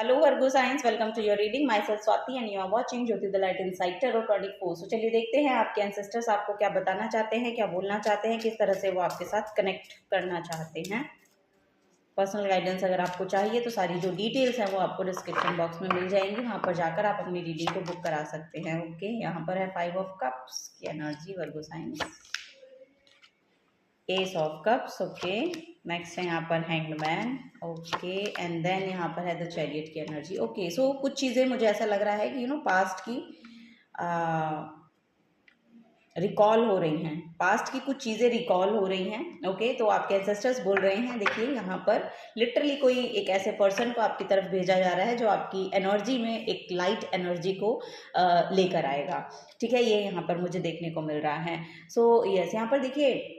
Hello Virgo science, welcome to your reading. Myself Swati and you are watching Jyoti the light inside tarot 24। So चलिए देखते हैं आपके ancestors आपको क्या बताना चाहते हैं, क्या बोलना चाहते हैं, किस तरह से वो आपके साथ कनेक्ट करना चाहते हैं। पर्सनल गाइडेंस अगर आपको चाहिए तो सारी जो डिटेल्स हैं वो आपको डिस्क्रिप्शन बॉक्स में मिल जाएंगी, वहां पर जाकर आप अपनी रीडिंग को बुक करा सकते हैं। ओके, यहाँ पर है 5 ऑफ कप्स की energy Virgo signs, ace of cups. Okay, next है यहाँ पर hanged man. Okay, and then यहाँ पर है द चैरियट की एनर्जी। ओके, सो कुछ चीज़ें मुझे ऐसा लग रहा है कि पास्ट की रिकॉल हो रही हैं, पास्ट की कुछ चीज़ें रिकॉल हो रही हैं। ओके, तो आपके एंसेस्टर्स बोल रहे हैं, देखिए यहाँ पर लिटरली कोई एक ऐसे पर्सन को आपकी तरफ भेजा जा रहा है जो आपकी एनर्जी में एक लाइट एनर्जी को लेकर आएगा। ठीक है, ये यहाँ पर मुझे देखने को मिल रहा है। सो यस, यहाँ पर देखिए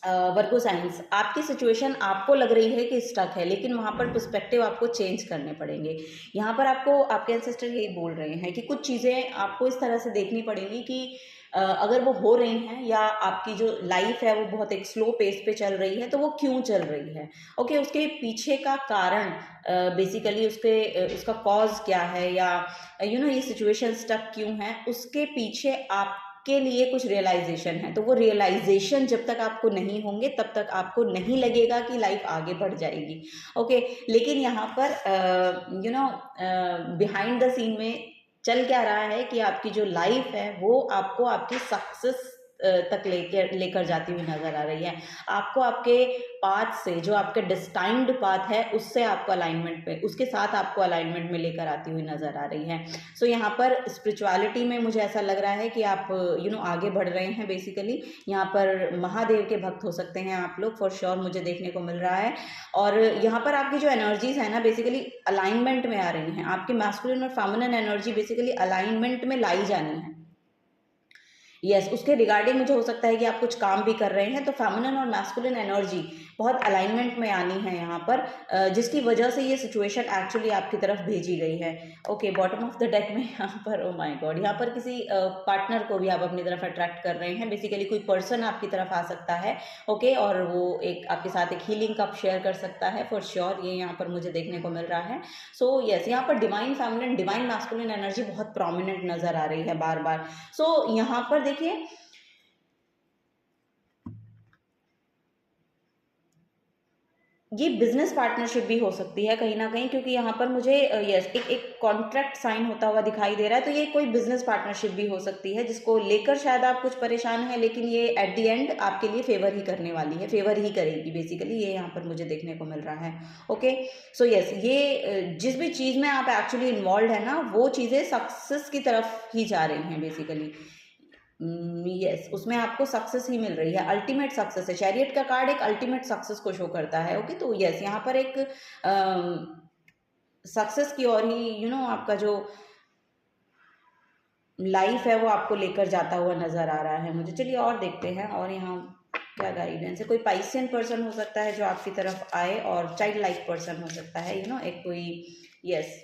वर्गो साइंस, आपकी सिचुएशन आपको लग रही है कि स्टक है, लेकिन वहाँ पर पर्सपेक्टिव आपको चेंज करने पड़ेंगे। यहाँ पर आपको आपके एंसेस्टर यही बोल रहे हैं कि कुछ चीज़ें आपको इस तरह से देखनी पड़ेंगी कि अगर वो हो रही हैं या आपकी जो लाइफ है वो बहुत एक स्लो पेस पे चल रही है, तो वो क्यों चल रही है। ओके, उसके पीछे का कारण बेसिकली उसका कॉज क्या है, या ये सिचुएशन स्टक क्यों है, उसके पीछे आप के लिए कुछ रियलाइजेशन है। तो वो रियलाइजेशन जब तक आपको नहीं होंगे तब तक आपको नहीं लगेगा कि लाइफ आगे बढ़ जाएगी। ओके, लेकिन यहाँ पर बिहाइंड द सीन में चल क्या रहा है कि आपकी जो लाइफ है वो आपको आपकी सक्सेस तक लेकर जाती हुई नजर आ रही है। आपको आपके पाथ से, जो आपके डिस्टाइंड पाथ है, उससे आपको अलाइनमेंट पे, उसके साथ आपको अलाइनमेंट में लेकर आती हुई नजर आ रही है। सो यहाँ पर स्पिरिचुअलिटी में मुझे ऐसा लग रहा है कि आप आगे बढ़ रहे हैं। बेसिकली यहाँ पर महादेव के भक्त हो सकते हैं आप लोग, फॉर श्योर मुझे देखने को मिल रहा है। और यहाँ पर आपकी जो एनर्जीज है ना, बेसिकली अलाइनमेंट में आ रही हैं। आपकी मैस्कुलिन और फेमिनिन एनर्जी बेसिकली अलाइनमेंट में लाई जानी है। यस, उसके रिगार्डिंग मुझे हो सकता है कि आप कुछ काम भी कर रहे हैं, तो फेमिनिन और मैस्कुलिन एनर्जी बहुत अलाइनमेंट में आनी है यहाँ पर, जिसकी वजह से ये सिचुएशन एक्चुअली आपकी तरफ भेजी गई है। Okay, bottom of the deck में यहाँ पर, ओ माय गॉड, यहाँ पर किसी पार्टनर को भी आप अपनी तरफ अट्रैक्ट कर रहे हैं। बेसिकली कोई पर्सन आपकी तरफ आ सकता है। ओके, और वो एक आपके साथ एक हीलिंग कप शेयर कर सकता है, फॉर श्योर ये यहाँ पर मुझे देखने को मिल रहा है। सो यस, यहाँ पर divine feminine, divine masculine energy बहुत प्रोमिनेंट नजर आ रही है बार बार। सो यहाँ पर देखिए, ये बिजनेस पार्टनरशिप भी हो सकती है कहीं ना कहीं, क्योंकि यहाँ पर मुझे यस एक कॉन्ट्रैक्ट साइन होता हुआ दिखाई दे रहा है। तो ये कोई बिजनेस पार्टनरशिप भी हो सकती है जिसको लेकर शायद आप कुछ परेशान हैं, लेकिन ये एट द एंड आपके लिए फेवर ही करने वाली है, फेवर ही करेगी बेसिकली, ये यहाँ पर मुझे देखने को मिल रहा है। ओके, सो यस, ये जिस भी चीज़ में आप एक्चुअली इन्वॉल्व है ना, वो चीज़ें सक्सेस की तरफ ही जा रही हैं बेसिकली। यस, उसमें आपको सक्सेस ही मिल रही है, अल्टीमेट सक्सेस है। चैरियट का कार्ड एक अल्टीमेट सक्सेस को शो करता है। ओके, तो यस, यहाँ पर एक सक्सेस की ओर ही आपका जो लाइफ है वो आपको लेकर जाता हुआ नजर आ रहा है मुझे। चलिए और देखते हैं, और यहाँ क्या गाइडेंस है। कोई पाइसियन पर्सन हो सकता है जो आपकी तरफ आए, और चाइल्ड लाइक पर्सन हो सकता है, एक कोई यस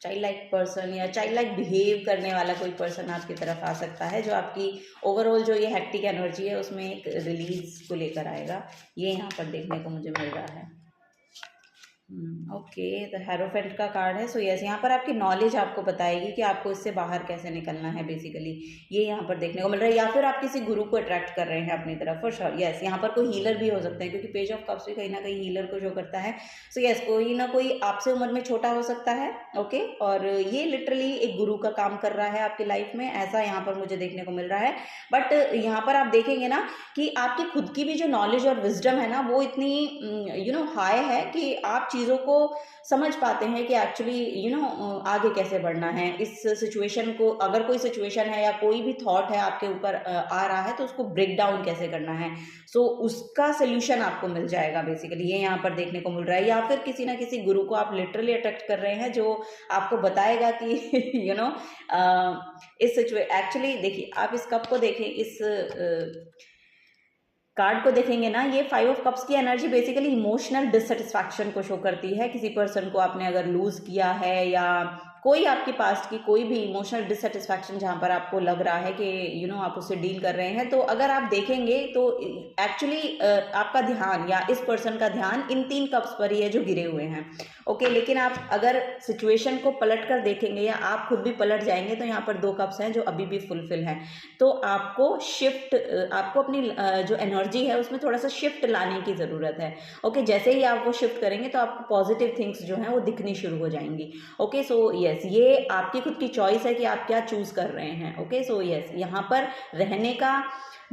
चाइल्ड लाइक पर्सन या चाइल्ड लाइक बिहेव करने वाला कोई पर्सन आपकी तरफ आ सकता है, जो आपकी ओवरऑल जो ये हेक्टिक एनर्जी है उसमें एक रिलीज को लेकर आएगा। ये यहाँ पर देखने को मुझे मिल रहा है। ओके, द हेरोफेंट का कार्ड है। सो यस, यहाँ पर आपकी नॉलेज आपको बताएगी कि आपको इससे बाहर कैसे निकलना है बेसिकली, ये यहाँ पर देखने को मिल रहा है। या फिर आप किसी गुरु को अट्रैक्ट कर रहे हैं अपनी तरफ, फॉर श्योर। यस, यहाँ पर कोई हीलर भी हो सकते हैं, क्योंकि पेज ऑफ कप्स भी कहीं ना कहीं हीलर को शो करता है। सो यस, कोई ना कोई आपसे उम्र में छोटा हो सकता है। ओके, और ये लिटरली एक गुरु का काम कर रहा है आपकी लाइफ में, ऐसा यहाँ पर मुझे देखने को मिल रहा है। बट यहाँ पर आप देखेंगे ना कि आपकी खुद की भी जो नॉलेज और विजडम है ना, वो इतनी हाई है कि आप चीज़ों को समझ पाते हैं कि एक्चुअली आगे कैसे बढ़ना है इस सिचुएशन को। अगर कोई सिचुएशन है या कोई भी थॉट है आपके ऊपर आ रहा है, तो उसको ब्रेक डाउन कैसे करना है, सो उसका सोल्यूशन आपको मिल जाएगा बेसिकली, ये यहाँ पर देखने को मिल रहा है। या फिर किसी ना किसी गुरु को आप लिटरली अट्रैक्ट कर रहे हैं जो आपको बताएगा कि इस एक्चुअली देखिए, आप इस कप को देखें, इस कार्ड को देखेंगे ना, ये 5 ऑफ कप्स की एनर्जी बेसिकली इमोशनल डिससेटिस्फैक्शन को शो करती है। किसी पर्सन को आपने अगर लूज किया है, या कोई आपके पास्ट की कोई भी इमोशनल डिससेटिस्फैक्शन जहाँ पर आपको लग रहा है कि आप उससे डील कर रहे हैं, तो अगर आप देखेंगे तो एक्चुअली आपका ध्यान या इस पर्सन का ध्यान इन 3 कप्स पर ही है जो गिरे हुए हैं। ओके, लेकिन आप अगर सिचुएशन को पलट कर देखेंगे या आप खुद भी पलट जाएंगे तो यहाँ पर 2 कप्स हैं जो अभी भी फुलफिल हैं। तो आपको अपनी जो एनर्जी है उसमें थोड़ा सा शिफ्ट लाने की ज़रूरत है। ओके, जैसे ही आप वो शिफ्ट करेंगे तो आपको पॉजिटिव थिंग्स जो हैं वो दिखनी शुरू हो जाएंगी। ओके, सो यस, ये आपकी खुद की चॉइस है कि आप क्या चूज़ कर रहे हैं। ओके, सो यस, यहाँ पर रहने का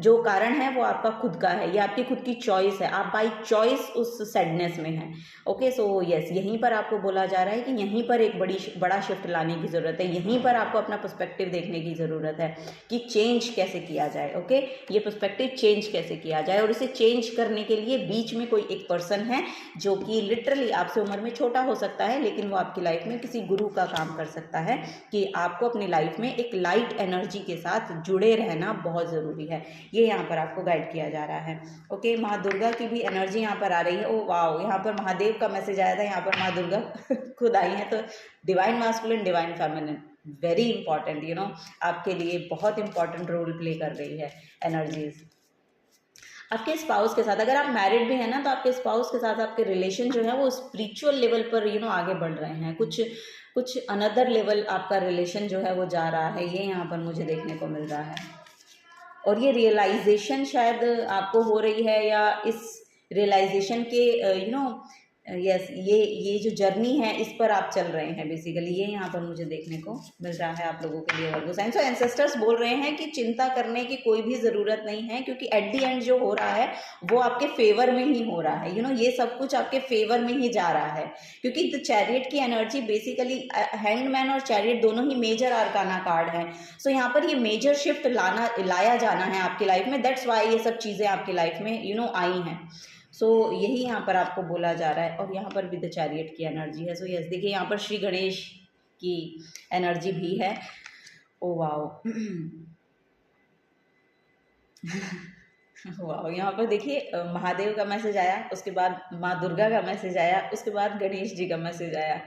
जो कारण है वो आपका खुद का है, ये आपकी खुद की चॉइस है, आप बाई चॉइस उस सैडनेस में हैं। ओके, सो यस, यहीं पर आपको बोला जा रहा है कि यहीं पर एक बड़ा शिफ्ट लाने की ज़रूरत है, यहीं पर आपको अपना पर्सपेक्टिव देखने की ज़रूरत है कि चेंज कैसे किया जाए। ओके, ये पर्सपेक्टिव चेंज कैसे किया जाए, और इसे चेंज करने के लिए बीच में कोई एक पर्सन है जो कि लिटरली आपसे उम्र में छोटा हो सकता है, लेकिन वो आपकी लाइफ में किसी गुरु का काम कर सकता है कि आपको अपनी लाइफ में एक लाइट एनर्जी के साथ जुड़े रहना बहुत ज़रूरी है। ये यहाँ पर आपको गाइड किया जा रहा है। ओके, माँ दुर्गा की भी एनर्जी यहाँ पर आ रही है। ओ वाओ, यहाँ पर महादेव का मैसेज आया था, यहाँ पर माँ दुर्गा खुद आई हैं। तो divine masculine, divine feminine, very important, आपके लिए बहुत इंपॉर्टेंट रोल प्ले कर रही है एनर्जीज। आपके स्पाउस के साथ, अगर आप मैरिड भी हैं ना, तो आपके स्पाउस के साथ आपके रिलेशन जो है वो स्पिरिचुअल लेवल पर आगे बढ़ रहे हैं, कुछ अनदर लेवल आपका रिलेशन जो है वो जा रहा है, ये यहाँ पर मुझे देखने को मिल रहा है। और ये रियलाइजेशन शायद आपको हो रही है, या इस रियलाइजेशन के यस, ये जो जर्नी है इस पर आप चल रहे हैं बेसिकली, ये यहाँ पर मुझे देखने को मिल रहा है आप लोगों के लिए। वर्गो साइन, सो एंसेस्टर्स बोल रहे हैं कि चिंता करने की कोई भी ज़रूरत नहीं है, क्योंकि एट द एंड जो हो रहा है वो आपके फेवर में ही हो रहा है। ये सब कुछ आपके फेवर में ही जा रहा है, क्योंकि द चैरियट की एनर्जी बेसिकली, हैंगमैन और चैरियट दोनों ही मेजर आर्काना कार्ड हैं। सो यहाँ पर ये मेजर शिफ्ट लाया जाना है आपकी लाइफ में, दैट्स वाई ये सब चीज़ें आपकी लाइफ में आई हैं। सो यही यहाँ पर आपको बोला जा रहा है। और यहाँ पर भी द चैरियट की एनर्जी है। सो यस, देखिए यहाँ पर श्री गणेश की एनर्जी भी है। ओ वाओ वाओ, यहाँ पर देखिए महादेव का मैसेज आया, उसके बाद माँ दुर्गा का मैसेज आया, उसके बाद गणेश जी का मैसेज आया।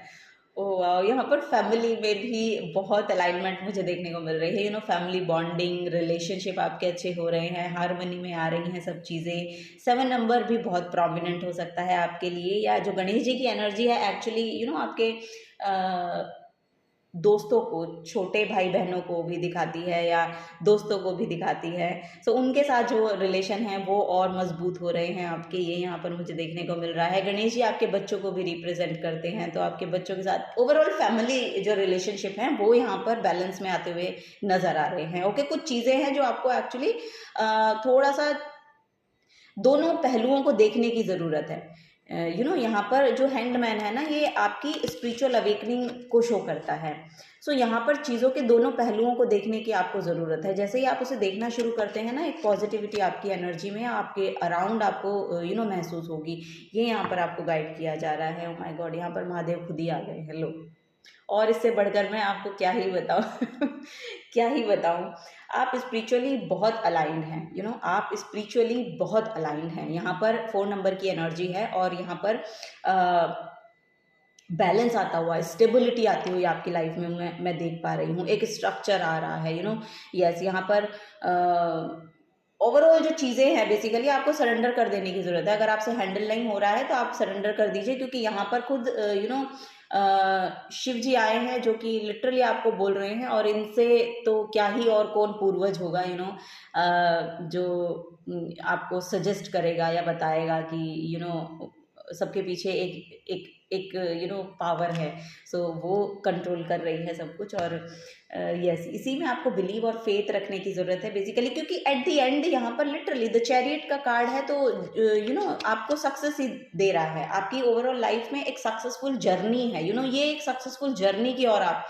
ओ वाओ, यहाँ पर फैमिली में भी बहुत अलाइनमेंट मुझे देखने को मिल रही है। फैमिली बॉन्डिंग, रिलेशनशिप आपके अच्छे हो रहे हैं, हार्मनी में आ रही हैं सब चीज़ें। 7 नंबर भी बहुत प्रोमिनेंट हो सकता है आपके लिए, या जो गणेश जी की एनर्जी है एक्चुअली आपके दोस्तों को, छोटे भाई बहनों को भी दिखाती है या दोस्तों को भी दिखाती है। सो उनके साथ जो रिलेशन है वो और मजबूत हो रहे हैं आपके, ये यहाँ पर मुझे देखने को मिल रहा है। गणेश जी आपके बच्चों को भी रिप्रेजेंट करते हैं, तो आपके बच्चों के साथ ओवरऑल फैमिली जो रिलेशनशिप है वो यहाँ पर बैलेंस में आते हुए नजर आ रहे हैं। ओके, कुछ चीज़ें हैं जो आपको एक्चुअली थोड़ा सा दोनों पहलुओं को देखने की ज़रूरत है। यहाँ पर जो हैंडमैन है ना, ये आपकी स्पिरिचुअल अवेकनिंग को शो करता है। सो यहाँ पर चीज़ों के दोनों पहलुओं को देखने की आपको ज़रूरत है। जैसे ही आप उसे देखना शुरू करते हैं ना, एक पॉजिटिविटी आपकी एनर्जी में, आपके अराउंड आपको महसूस होगी। ये यहाँ पर आपको गाइड किया जा रहा है। ओ माय गॉड, यहाँ पर महादेव खुद ही आ गए। हेलो, और इससे बढ़कर मैं आपको क्या ही बताऊँ क्या ही बताऊँ। आप स्पिरिचुअली बहुत अलाइंड हैं, आप स्पिरिचुअली बहुत अलाइंड हैं। यहाँ पर 4 नंबर की एनर्जी है, और यहाँ पर बैलेंस आता हुआ, स्टेबिलिटी आती हुई आपकी लाइफ में मैं देख पा रही हूँ। एक स्ट्रक्चर आ रहा है, यस, यहाँ पर ओवरऑल जो चीज़ें हैं बेसिकली आपको सरेंडर कर देने की ज़रूरत है। अगर आपसे हैंडल नहीं हो रहा है तो आप सरेंडर कर दीजिए, क्योंकि यहाँ पर खुद शिव जी आए हैं जो कि लिटरली आपको बोल रहे हैं, और इनसे तो क्या ही और कौन पूर्वज होगा जो आपको सजेस्ट करेगा या बताएगा कि सबके पीछे एक पावर है। सो वो कंट्रोल कर रही है सब कुछ। और यस, इसी में आपको बिलीव और फेथ रखने की ज़रूरत है बेसिकली, क्योंकि एट द एंड यहाँ पर लिटरली द चैरियट का कार्ड है, तो आपको सक्सेस ही दे रहा है। आपकी ओवरऑल लाइफ में एक सक्सेसफुल जर्नी है। ये एक सक्सेसफुल जर्नी की ओर आप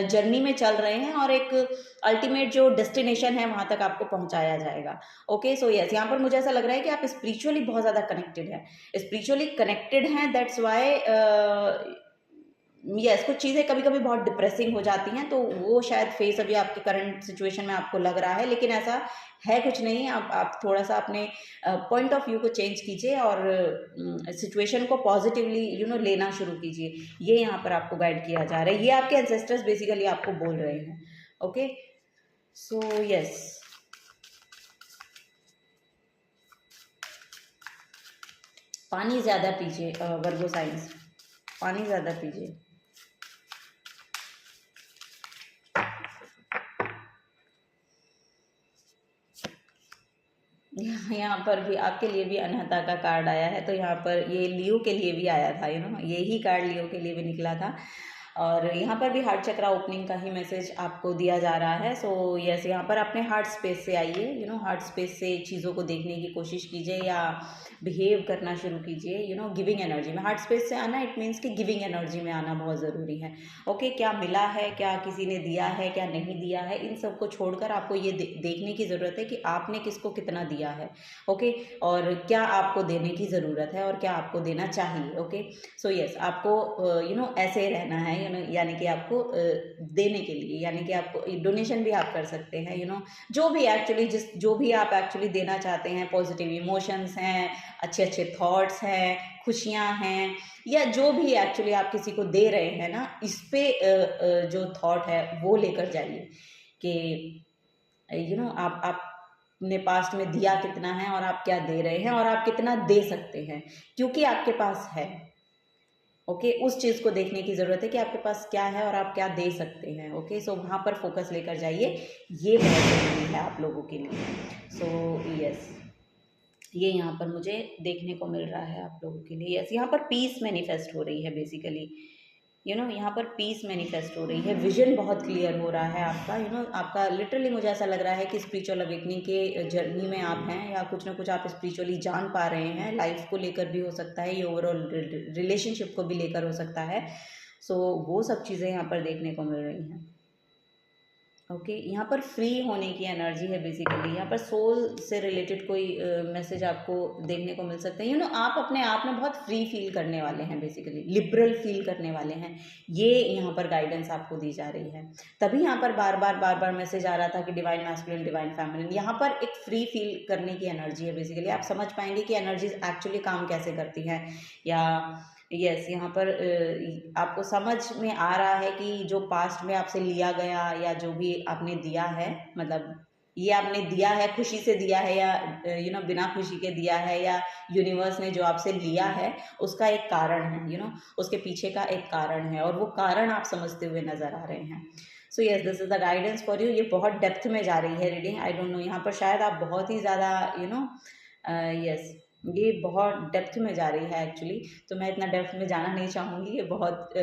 जर्नी में चल रहे हैं, और एक अल्टीमेट जो डेस्टिनेशन है वहाँ तक आपको पहुँचाया जाएगा। ओके, सो यस, यहाँ पर मुझे ऐसा लग रहा है कि आप स्पिरिचुअली बहुत ज़्यादा कनेक्टेड हैं, दैट्स वाई यस, कुछ चीज़ें कभी-कभी बहुत डिप्रेसिंग हो जाती हैं, तो वो शायद फेस अभी आपके करंट सिचुएशन में आपको लग रहा है, लेकिन ऐसा है कुछ नहीं। आप थोड़ा-सा अपने पॉइंट ऑफ व्यू को चेंज कीजिए और सिचुएशन को पॉजिटिवली लेना शुरू कीजिए। ये यहाँ पर आपको गाइड किया जा रहा है। ये आपके एंसेस्टर्स बेसिकली आपको बोल रहे हैं। ओके, सो यस, पानी ज़्यादा पीजिए वर्गो साइंस, पानी ज़्यादा पीजिए। यहाँ पर भी आपके लिए भी अनहता का कार्ड आया है, तो यहाँ पर ये लियो के लिए भी आया था, यही कार्ड लियो के लिए भी निकला था। और यहाँ पर भी हार्ट चक्रा ओपनिंग का ही मैसेज आपको दिया जा रहा है। सो यस, यहाँ पर अपने हार्ट स्पेस से आइए, हार्ट स्पेस से चीज़ों को देखने की कोशिश कीजिए या बिहेव करना शुरू कीजिए, गिविंग एनर्जी में। हार्ट स्पेस से आना इट मीन्स कि गिविंग एनर्जी में आना बहुत ज़रूरी है। ओके, क्या मिला है, क्या किसी ने दिया है, क्या नहीं दिया है, इन सब को छोड़कर आपको ये देखने की ज़रूरत है कि आपने किसको कितना दिया है। ओके, और क्या आपको देने की ज़रूरत है और क्या आपको देना चाहिए। ओके, सो यस, आपको ऐसे रहना है, यानी कि आपको देने के लिए, यानी कि आपको डोनेशन भी आप कर सकते हैं, जो भी एक्चुअली जो भी आप एक्चुअली देना चाहते हैं, पॉजिटिव इमोशंस हैं, अच्छे अच्छे थॉट्स हैं, खुशियाँ हैं, या जो भी एक्चुअली आप किसी को दे रहे हैं ना, इस पे जो थॉट है वो लेकर जाइए कि आप आपने पास्ट में दिया कितना है और आप क्या दे रहे हैं और आप कितना दे सकते हैं, क्योंकि आपके पास है। ओके, उस चीज़ को देखने की ज़रूरत है कि आपके पास क्या है और आप क्या दे सकते हैं। ओके, सो वहाँ पर फोकस लेकर जाइए, ये बहुत ज़रूरी है आप लोगों के लिए। सो यस, ये यहाँ पर मुझे देखने को मिल रहा है आप लोगों के लिए। यस, यहाँ पर पीस मैनिफेस्ट हो रही है बेसिकली, यहाँ पर पीस मैनिफेस्ट हो रही है। विजन बहुत क्लियर हो रहा है आपका, आपका लिटरली मुझे ऐसा लग रहा है कि स्पिरिचुअल अवेकनिंग के जर्नी में आप हैं, या कुछ ना कुछ आप स्पिरिचुअली जान पा रहे हैं। लाइफ को लेकर भी हो सकता है, ये ओवरऑल रिलेशनशिप को भी लेकर हो सकता है। सो वो सब चीज़ें यहाँ पर देखने को मिल रही हैं। ओके, यहाँ पर फ्री होने की एनर्जी है बेसिकली। यहाँ पर सोल से रिलेटेड कोई मैसेज आपको देखने को मिल सकता है। आप अपने आप में बहुत फ्री फील करने वाले हैं, बेसिकली लिबरल फील करने वाले हैं। ये यहाँ पर गाइडेंस आपको दी जा रही है। तभी यहाँ पर बार बार मैसेज आ रहा था कि डिवाइन मैस्कुलिन, डिवाइन फेमिनिन। यहाँ पर एक फ्री फील करने की एनर्जी है बेसिकली। आप समझ पाएंगे कि एनर्जीज एक्चुअली काम कैसे करती हैं, या यस, यहाँ पर आपको समझ में आ रहा है कि जो पास्ट में आपसे लिया गया या जो भी आपने दिया है, मतलब ये आपने दिया है, खुशी से दिया है या बिना खुशी के दिया है, या यूनिवर्स ने जो आपसे लिया है उसका एक कारण है, उसके पीछे का एक कारण है, और वो कारण आप समझते हुए नज़र आ रहे हैं। So yes, this is the guidance for you. ये बहुत डेप्थ में जा रही है रीडिंग, आई डोंट नो, यहाँ पर शायद आप बहुत ही ज़्यादा यस, ये बहुत डेप्थ में जा रही है एक्चुअली। तो मैं इतना डेप्थ में जाना नहीं चाहूँगी, ये बहुत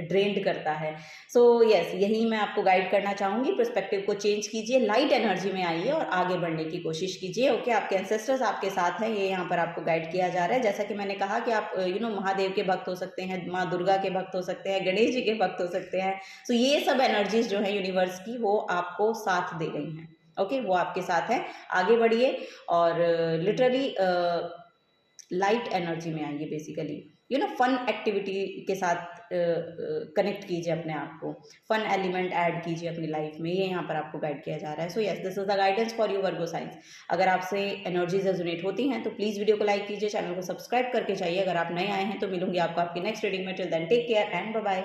ड्रेन्ड करता है। सो यस, यही मैं आपको गाइड करना चाहूँगी। पर्सपेक्टिव को चेंज कीजिए, लाइट एनर्जी में आइए और आगे बढ़ने की कोशिश कीजिए। ओके, आपके एंसेस्टर्स आपके साथ हैं, ये यहाँ पर आपको गाइड किया जा रहा है। जैसा कि मैंने कहा कि आप महादेव के भक्त हो सकते हैं, माँ दुर्गा के भक्त हो सकते हैं, गणेश जी के भक्त हो सकते हैं। सो ये सब एनर्जीज जो है यूनिवर्स की, वो आपको साथ दे रही हैं। ओके, वो आपके साथ है। आगे बढ़िए और लिटरली लाइट एनर्जी में आइए बेसिकली। फन एक्टिविटी के साथ कनेक्ट कीजिए अपने आप को, फन एलिमेंट ऐड कीजिए अपनी लाइफ में, ये यहाँ पर आपको गाइड किया जा रहा है। So yes, this is the guidance for you Virgo science. अगर आपसे एनर्जीज रेजोनेट होती हैं तो प्लीज़ वीडियो को लाइक कीजिए, चैनल को सब्सक्राइब करके चाहिए। अगर आप नए आए हैं तो मिलूंगी आपको आपकी नेक्स्ट रीडिंग में। Till then take care and bye bye.